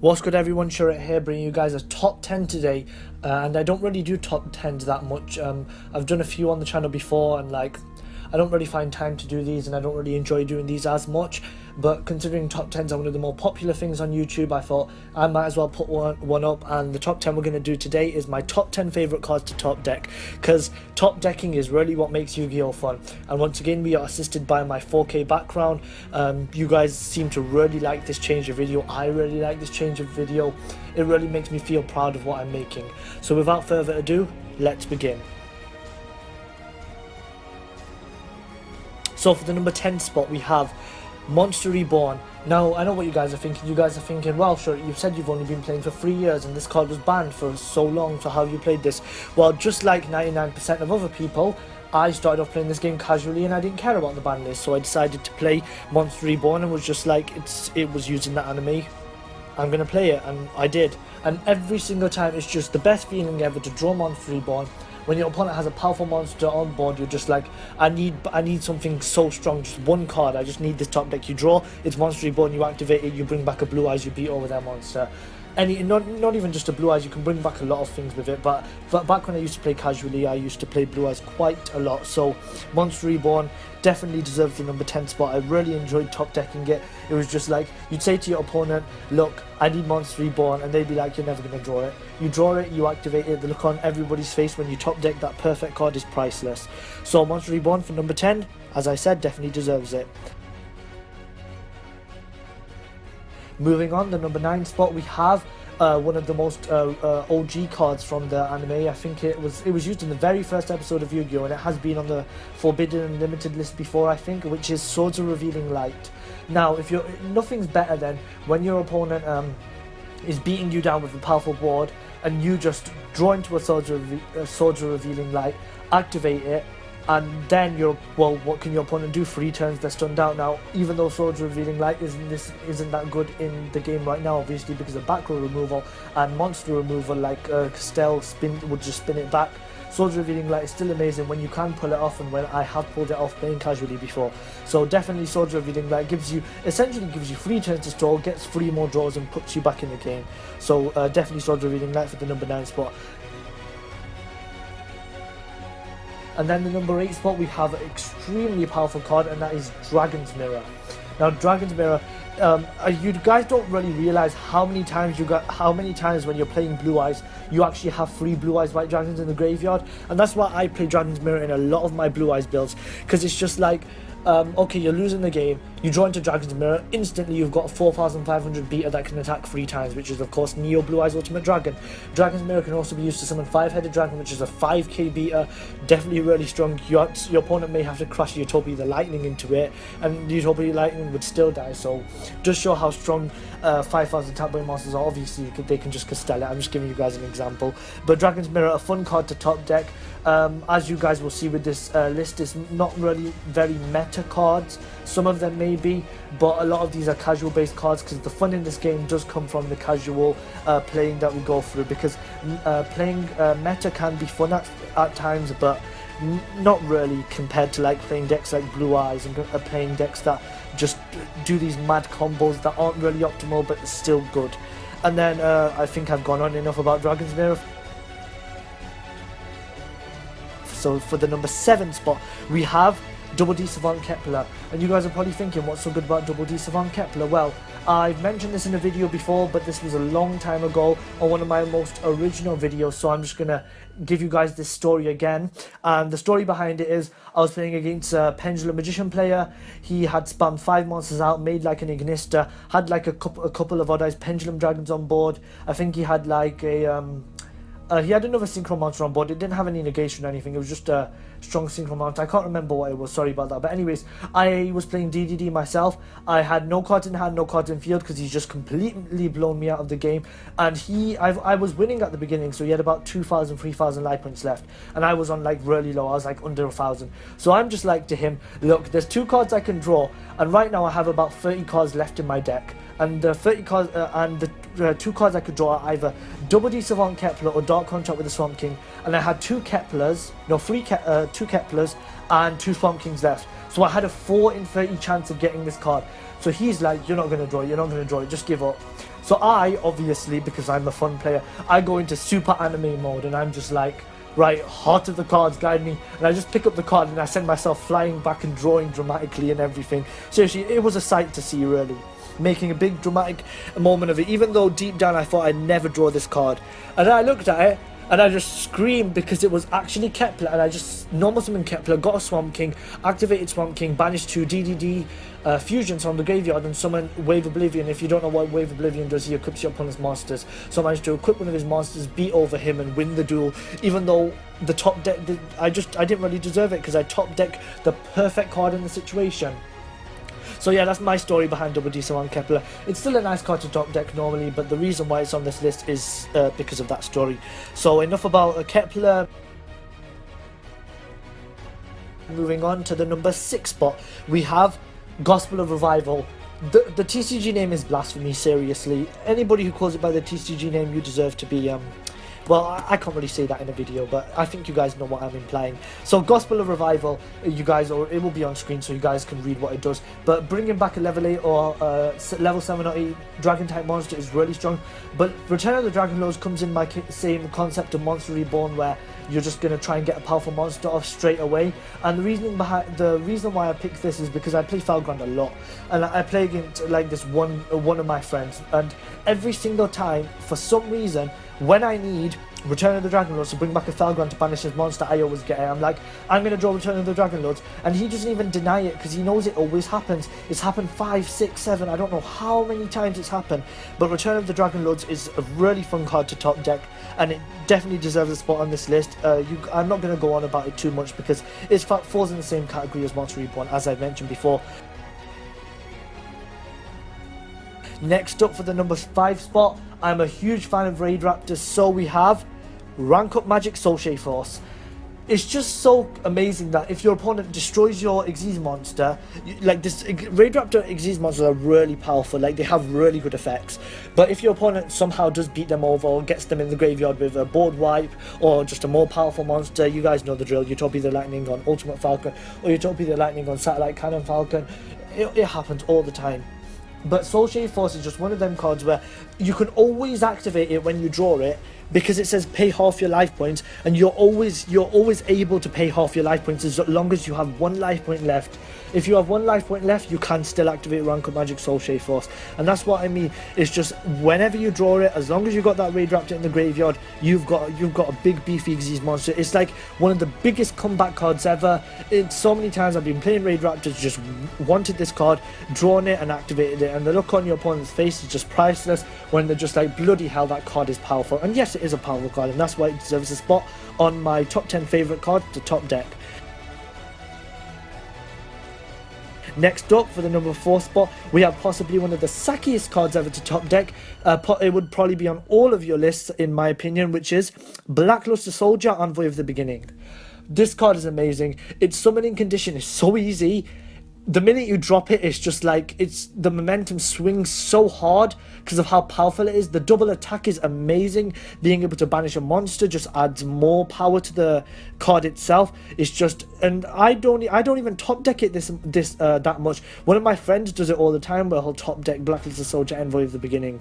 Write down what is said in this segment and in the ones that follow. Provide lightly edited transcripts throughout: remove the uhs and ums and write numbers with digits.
What's good everyone, Shuret here, bringing you guys a top 10 today, and I don't really do top 10s that much. I've done a few on the channel before, and I don't really find time to do these, and I don't really enjoy doing these as much, but considering top 10s are one of the more popular things on YouTube, I thought I might as well put one up. And the top 10 we're going to do today is my top 10 favourite cards to top deck, because top decking is really what makes Yu-Gi-Oh fun. And once again, we are assisted by my 4K background. You guys seem to really like this change of video. I really like this change of video. It really makes me feel proud of what I'm making. So without further ado, let's begin. So for the number 10 spot, we have Monster Reborn. Now, I know what you guys are thinking. You guys are thinking, well, sure, you've said you've only been playing for 3 years and this card was banned for so long, so how have you played this? Well, just like 99% of other people, I started off playing this game casually and I didn't care about the ban list, so I decided to play Monster Reborn and was just like, it was used in the anime, I'm going to play it, and I did. And every single time, it's just the best feeling ever to draw Monster Reborn. When your opponent has a powerful monster on board, you're just like, I need something so strong, just one card, I just need this top deck. You draw, it's Monster Reborn, you activate it, you bring back a Blue Eyes, you beat over that monster. Not even just a Blue Eyes, you can bring back a lot of things with it, but back when I used to play casually, I used to play Blue Eyes quite a lot. So Monster Reborn definitely deserves the number 10 spot. I really enjoyed top decking it. It was just like, you'd say to your opponent, look, I need Monster Reborn, and they'd be like, you're never going to draw it. You draw it, you activate it, the look on everybody's face when you top deck that perfect card is priceless. So Monster Reborn for number 10, as I said, definitely deserves it. Moving on, the number 9 spot, we have one of the most OG cards from the anime. I think it was used in the very first episode of Yu-Gi-Oh, and it has been on the Forbidden and Limited list before, I think, which is Swords of Revealing Light. Now, nothing's better than when your opponent is beating you down with a powerful board, and you just draw into a Swords of Revealing Light, activate it, and then what can your opponent do? 3 turns, they're stunned out. Now, even though Swords Revealing Light isn't that good in the game right now, obviously because of back row removal and monster removal, like Castell would just spin it back. Swords Revealing Light is still amazing when you can pull it off, and when I have pulled it off playing casually before. So definitely Swords Revealing Light essentially gives you 3 turns to stall, gets 3 more draws, and puts you back in the game. So definitely Swords Revealing Light for the number 9 spot. And then the number 8 spot, we have an extremely powerful card, and that is Dragon's Mirror. Now, Dragon's Mirror, you guys don't really realize how many times when you're playing Blue Eyes, you actually have 3 Blue Eyes White Dragons in the graveyard, and that's why I play Dragon's Mirror in a lot of my Blue Eyes builds, because it's just like, okay, you're losing the game, you draw into Dragon's Mirror, instantly you've got a 4500 beater that can attack 3 times, which is of course Neo Blue Eyes Ultimate Dragon. Dragon's Mirror can also be used to summon 5-headed dragon, which is a 5k beater, definitely really strong. Your opponent may have to crush Utopia the Lightning into it, and Utopia Lightning would still die, so just show how strong 5000 tap brain monsters are. Obviously they can just Castell it, I'm just giving you guys an example. But Dragon's Mirror, a fun card to top deck. As you guys will see with this list, is not really very meta cards. Some of them may be, but a lot of these are casual based cards, because the fun in this game does come from the casual playing that we go through, because playing meta can be fun at times, but not really compared to like playing decks like Blue Eyes and playing decks that just do these mad combos that aren't really optimal but still good. And then I think I've gone on enough about Dragon's Mirror. So for the number 7 spot, we have Double D Savant Kepler, and you guys are probably thinking, what's so good about Double D Savant Kepler? Well, I've mentioned this in a video before, but this was a long time ago on one of my most original videos, so I'm just gonna give you guys this story again. And the story behind it is, I was playing against a Pendulum Magician player. He had spammed 5 monsters out, made like an Ignista, had like a couple of Odd Eyes Pendulum Dragons on board. I think he had like he had another Synchro Monster on board. It didn't have any negation or anything, it was just a strong Synchro Monster. I can't remember what it was, sorry about that. But anyways, I was playing DDD myself. I had no cards in hand, no cards in field, because he's just completely blown me out of the game. And I was winning at the beginning, so he had about 2,000, 3,000 life points left. And I was on like really low, I was like under 1,000. So I'm just like to him, look, there's 2 cards I can draw, and right now I have about 30 cards left in my deck. And the 30 cards, and the 2 cards I could draw are either Double D Savant Kepler or Dark Contract with the Swamp King, and I had two Keplers, two Keplers, and two Swamp Kings left. So I had a 4 in 30 chance of getting this card. So he's like, you're not going to draw it, you're not going to draw it, just give up. So I, obviously, because I'm a fun player, I go into super anime mode, and I'm just like, right, heart of the cards, guide me. And I just pick up the card, and I send myself flying back and drawing dramatically and everything. Seriously, it was a sight to see, really. Making a big dramatic moment of it, even though deep down I thought I'd never draw this card. And then I looked at it, and I just screamed because it was actually Kepler, and I just normal summon Kepler, got a Swamp King, activated Swamp King, banished 2 DDD fusions from the graveyard, and summon Wave Oblivion. If you don't know what Wave Oblivion does, he equips your opponent's monsters. So I managed to equip one of his monsters, beat over him, and win the duel, even though the top deck, I didn't really deserve it because I top deck the perfect card in the situation. So yeah, that's my story behind Double D Saman Kepler. It's still a nice card to top deck normally, but the reason why it's on this list is because of that story. So enough about Kepler. Moving on to the number 6 spot, we have Gospel of Revival. The TCG name is blasphemy, seriously. Anybody who calls it by the TCG name, you deserve to be well, I can't really say that in a video, but I think you guys know what I'm implying. So Gospel of Revival, you guys, or it will be on screen so you guys can read what it does. But bringing back a level 8 or level 7 or 8 dragon type monster is really strong. But Return of the Dragon Lords comes in my same concept of Monster Reborn, where you're just going to try and get a powerful monster off straight away. And the reason why I picked this is because I play Falground a lot, and I play against like this one of my friends, and every single time, for some reason, when I need Return of the Dragon Lords to bring back a Falground to banish his monster, I always get it. I'm like, I'm going to draw Return of the Dragon Lords, and he doesn't even deny it because he knows it always happens. It's happened 5, 6, 7, I don't know how many times it's happened, but Return of the Dragon Lords is a really fun card to top deck, and it definitely deserves a spot on this list. I'm not going to go on about it too much because it falls in the same category as Monster Reborn, as I mentioned before. Next up for the number 5 spot, I'm a huge fan of Raid Raptors, so we have Runkle Magic Soulshade Force. It's just so amazing that if your opponent destroys your Xyz monster, like this, Raid Raptor Xyz monsters are really powerful, like they have really good effects. But if your opponent somehow does beat them over or gets them in the graveyard with a board wipe or just a more powerful monster, you guys know the drill. Utopia the Lightning on Ultimate Falcon or Utopia the Lightning on Satellite Cannon Falcon. It happens all the time. But Soulshade Force is just one of them cards where you can always activate it when you draw it, because it says pay half your life points, and you're always able to pay half your life points as long as you have 1 life point left. If you have 1 life point left, you can still activate Runkle Magic Soulshade Force, and that's what I mean. It's just whenever you draw it, as long as you got that Raid Raptor in the graveyard, you've got a big beefy Xyz monster. It's like one of the biggest comeback cards ever. It's so many times I've been playing Raid Raptors, just wanted this card, drawn it and activated it, and the look on your opponent's face is just priceless when they're just like, bloody hell, that card is powerful. And yes, it is a powerful card, and that's why it deserves a spot on my top 10 favourite cards to top deck. Next up, for the number 4 spot, we have possibly one of the sackiest cards ever to top deck. It would probably be on all of your lists, in my opinion, which is Blackluster Soldier, Envoy of the Beginning. This card is amazing. Its summoning condition is so easy. The minute you drop it, it's just like, the momentum swings so hard because of how powerful it is. The double attack is amazing. Being able to banish a monster just adds more power to the card itself. It's just, and I don't even top deck it that much. One of my friends does it all the time, where he'll top deck Blackluster Soldier, Envoy of the Beginning.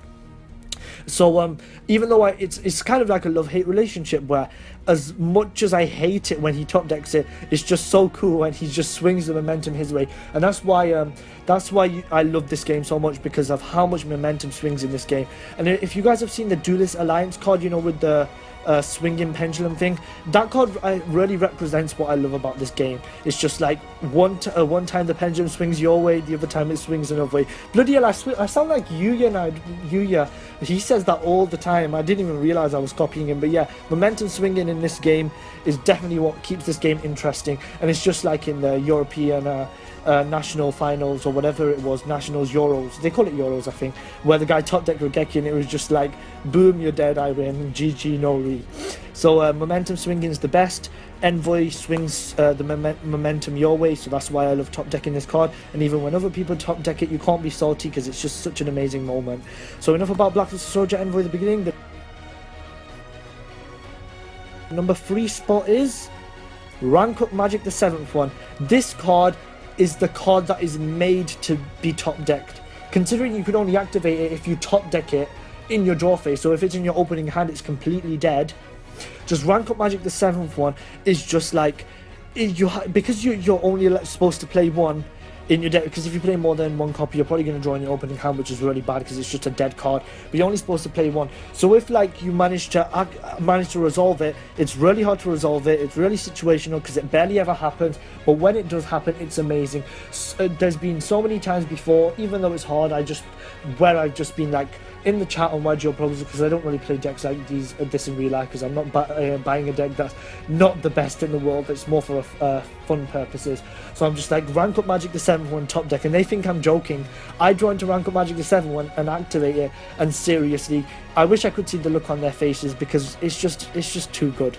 So even though it's kind of like a love-hate relationship, where as much as I hate it when he top decks it, it's just so cool when he just swings the momentum his way. And that's why I love this game so much, because of how much momentum swings in this game. And if you guys have seen the Duelist Alliance card, you know, with the swinging pendulum thing, that card really represents what I love about this game. It's just like one time the pendulum swings your way, the other time it swings another way. Bloody hell, I sound like Yuya now. Yuya, he says that all the time. I didn't even realize I was copying him. But yeah, momentum swinging in this game is definitely what keeps this game interesting. And it's just like in the European national finals, or whatever it was, nationals, Euros, they call it Euros I think, where the guy top decked Regeki and it was just like, boom, you're dead, I win, GG, no re. So momentum swinging is the best. Envoy swings the momentum your way, so that's why I love top decking this card. And even when other people top deck it, you can't be salty because it's just such an amazing moment. So enough about Blackluster Soldier, Envoy at the beginning. Number 3 spot is Runkle Magic, the 7th one. This card is the card that is made to be top decked. Considering you could only activate it if you top deck it in your draw phase, so if it's in your opening hand, it's completely dead. Just Runkle Magic, the 7th one, is just like, because you're only supposed to play one in your deck, because if you play more than one copy, you're probably going to draw in your opening hand, which is really bad because it's just a dead card, but you're only supposed to play one. So if like you manage to resolve it, it's really hard to resolve it. It's really situational because it barely ever happens, but when it does happen, it's amazing. There's been so many times before, even though it's hard, I've just been like in the chat on Why Problems, because I don't really play decks like this in real life, because I'm not buying a deck that's not the best in the world. It's more for fun purposes. So I'm just like, Runkle Magic the 7th one top deck, and they think I'm joking. I draw into Runkle Magic the 7th one and activate it, and seriously, I wish I could see the look on their faces, because it's just too good.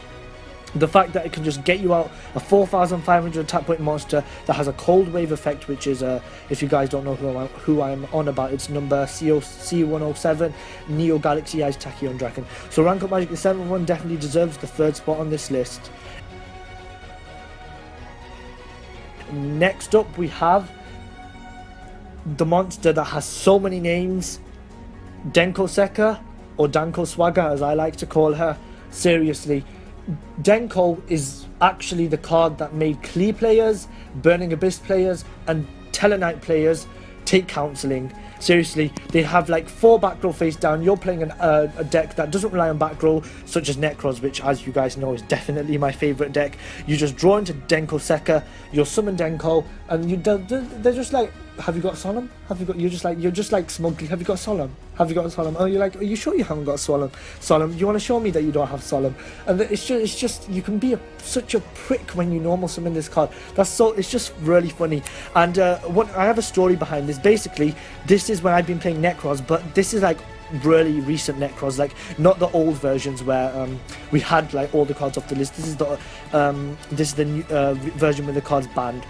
The fact that it can just get you out a 4,500 attack point monster that has a cold wave effect, which is, if you guys don't know who I'm on about, it's number C107, Neo Galaxy Ice Tachyon Dragon. So Runkle Magic the 7th one definitely deserves the 3rd spot on this list. Next up, we have the monster that has so many names, Denko Seka, or Danko Swagger as I like to call her. Seriously, Denko is actually the card that made Klee players, Burning Abyss players, and Tellarknight players take counseling. Seriously, they have like 4 back row face down. You're playing a deck that doesn't rely on back row, such as Necros, which, as you guys know, is definitely my favorite deck. You just draw into Denko Seka, you'll summon Denko, and they're just like, have you got Solemn? You're just like smugly, have you got Solemn? Have you got Solemn? Oh, you're like, are you sure you haven't got Solemn? You want to show me that you don't have Solemn? And it's just you can be such a prick when you normal summon this card. It's just really funny. And I have a story behind this. Basically, this is when I've been playing Necros, but this is like really recent Necros, like not the old versions where we had like all the cards off the list. This is the new version with the cards banned.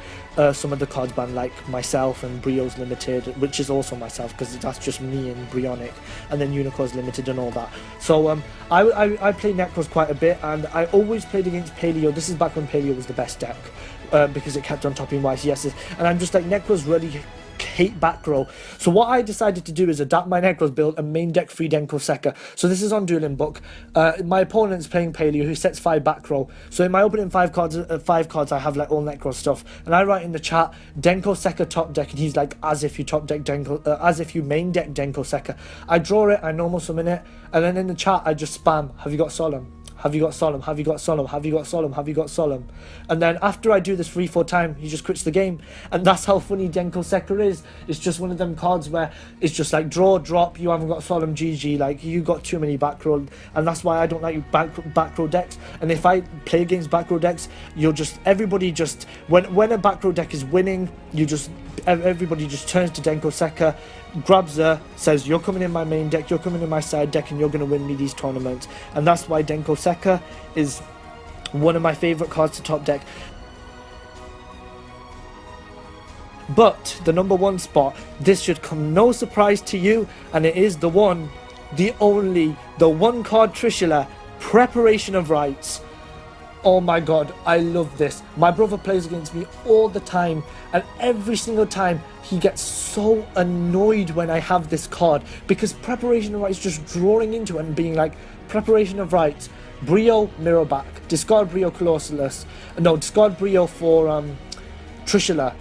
Some of the cards banned, like myself and Brio's Limited, which is also myself because that's just me and Brionic, and then Unicorns Limited and all that. So I play Necros quite a bit, and I always played against Paleo. This is back when Paleo was the best deck, because it kept on topping YCSs, and I'm just like, Necros really hate back row. So what I decided to do is adapt my Necros build and main deck free Denko Seka. So this is on Dueling Book. My opponent's playing Paleo, who sets 5 back row. So in my opening 5 cards, I have like all Necros stuff, and I write in the chat Denko Seka top deck, and he's like, as if you top deck Denko, as if you main deck Denko Seka. I draw it, I normal summon it, and then in the chat I just spam, have you got Solemn? Have you got Solemn? Have you got Solemn? Have you got Solemn? Have you got Solemn? And then after I do this 3-4 time, he just quits the game. And that's how funny Denko Seka is. It's just one of them cards where it's just like draw, drop, you haven't got Solemn, GG. Like, you got too many back row. And that's why I don't like back row decks. And if I play against back row decks, everybody just, when a back row deck is winning, everybody just turns to Denko Seka, grabs her, says, you're coming in my main deck, you're coming in my side deck, and you're going to win me these tournaments. And that's why Denko Seka is one of my favourite cards to top deck. But the number 1 spot, this should come no surprise to you, and it is the one, the only, the 1 card Trishla, Preparation of Rites. Oh my god, I love this. My brother plays against me all the time, and every single time he gets so annoyed when I have this card, because Preparation of Rites, just drawing into it and being like, Preparation of Rites, Brio, mirror back, discard Brio Colossus, no, discard Brio for Trishla,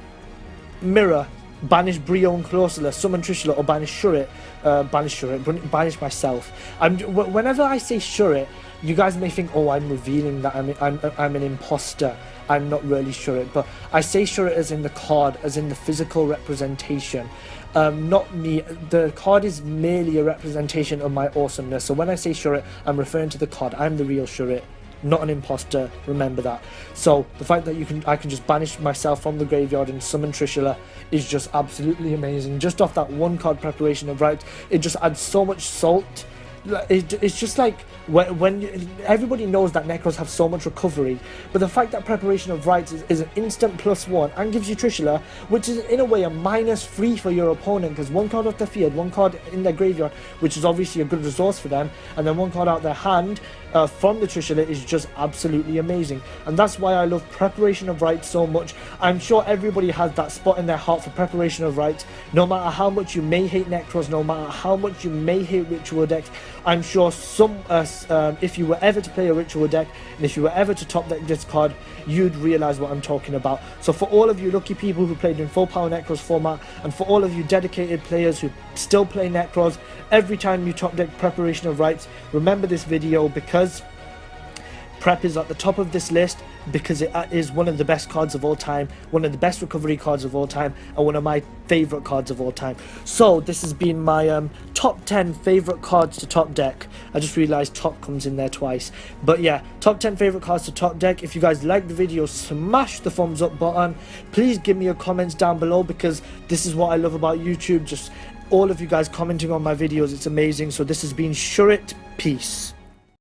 mirror, banish Brio and Colossus, summon Trishla, or banish Shurit, banish myself. Whenever I say Shurit, you guys may think, oh, I'm revealing that I'm an imposter. I'm not really Shurit, but I say Shurit as in the card, as in the physical representation. Not me. The card is merely a representation of my awesomeness. So when I say Shurit, I'm referring to the card. I'm the real Shurit, not an imposter. Remember that. So the fact that I can just banish myself from the graveyard and summon Trishla is just absolutely amazing. Just off that 1 card Preparation of Rites, it just adds so much salt. It's just like when everybody knows that Necros have so much recovery, but the fact that Preparation of Rites is an instant +1 and gives you Trishla, which is in a way a -3 for your opponent, because 1 card off the field, 1 card in their graveyard, which is obviously a good resource for them, and then 1 card out their hand, from the Trishla is just absolutely amazing, and that's why I love Preparation of Rites so much. I'm sure everybody has that spot in their heart for Preparation of Rites. No matter how much you may hate Necros, no matter how much you may hate ritual decks, I'm sure if you were ever to play a ritual deck, and if you were ever to top deck this card, you'd realize what I'm talking about. So for all of you lucky people who played in full power Necros format, and for all of you dedicated players who still play Necros, every time you top deck Preparation of Rites, remember this video, because Prep is at the top of this list, because it is one of the best cards of all time, one of the best recovery cards of all time, and one of my favorite cards of all time. So this has been my top 10 favorite cards to top deck. I just realized top comes in there twice, but yeah, top 10 favorite cards to top deck. If you guys like the video, smash the thumbs up button. Please give me your comments down below, because this is what I love about YouTube, just all of you guys commenting on my videos. It's amazing. So this has been Shurit. Peace.